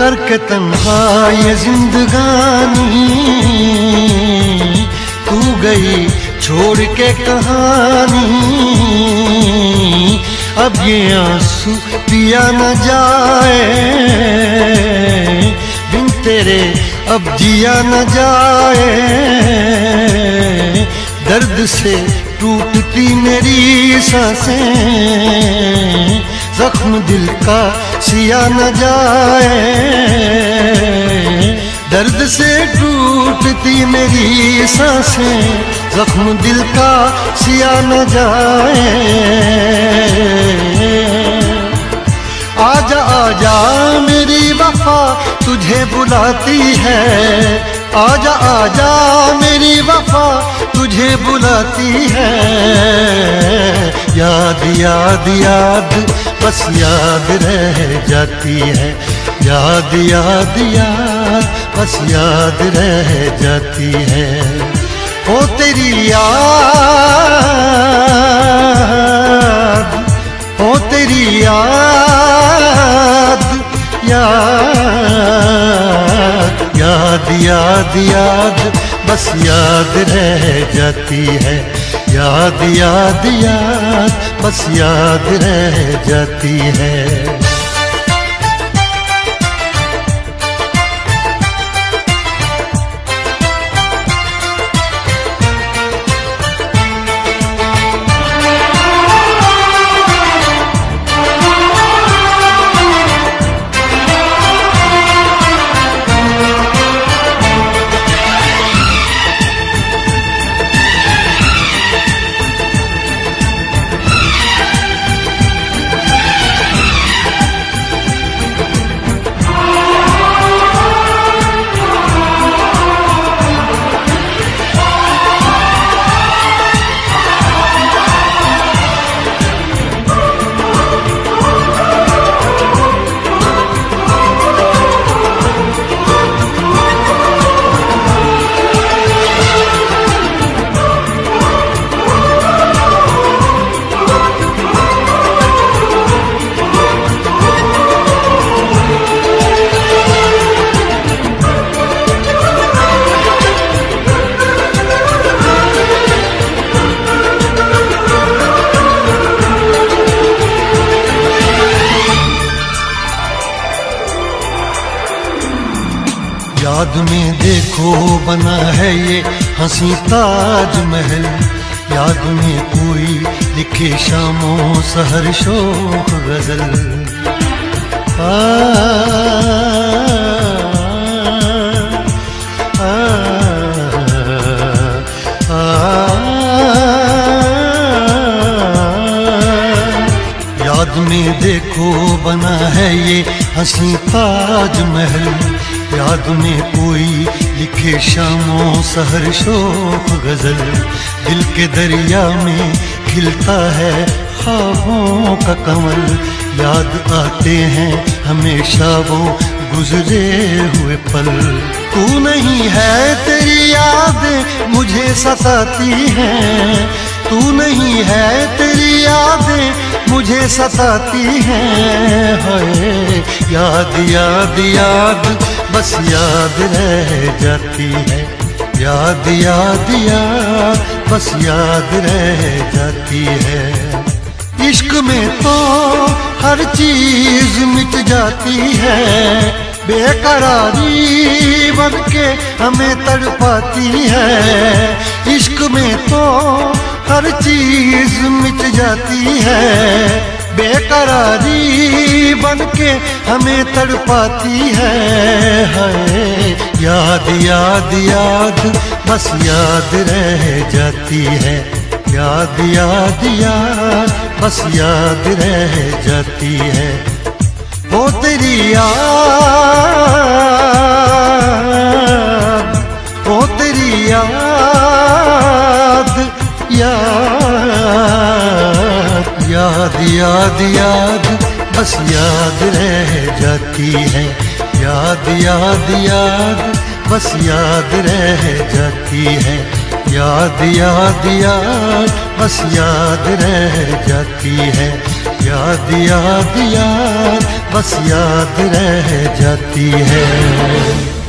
करके तन्हा ये जिंदगानी तू गई छोड़ के कहानी। अब ये आंसू पिया न जाए बिन तेरे अब जिया न जाए। दर्द से टूटती मेरी सांसें जख्म दिल का सिया न जाए। दर्द से टूटती मेरी सांसें जख्म दिल का सिया न जाए। आजा आजा मेरी वफा तुझे बुलाती है। आजा आजा मेरी वफा तुझे बुलाती है। याद याद याद बस याद रह जाती है। याद याद याद बस याद रह जाती है। ओ तेरी याद, ओ तेरी याद, याद याद याद याद बस याद रह जाती है। याद याद याद बस याद रह जाती है। याद में देखो बना है ये हंसी ताजमहल। याद में कोई लिखे शामों सहर शोक गजल। याद में देखो बना है ये हंसी ताजमहल। याद में कोई लिखे शामों सहर शोक गजल। दिल के दरिया में खिलता है ख्वाबों का कमल। याद आते हैं हमेशा वो गुजरे हुए पल। तू नहीं है तेरी याद मुझे सताती है। तू नहीं है तेरी यादें मुझे सताती हैं। हाय याद याद याद बस याद रह जाती है। याद याद याद बस याद रह जाती है। इश्क में तो हर चीज मिट जाती है। बेकरारी बन के हमें तड़पाती है। इश्क में तो हर चीज मिट जाती है। बेकरारी बन के हमें तड़पाती है। हाय याद याद याद बस याद रह जाती है। याद याद याद बस याद रह जाती है। वो तेरी याद, वो तेरी याद, याद याद याद याद बस याद रह जाती है। याद याद याद बस याद रह जाती है। याद याद याद बस याद रह जाती है। याद याद याद बस याद रह जाती है।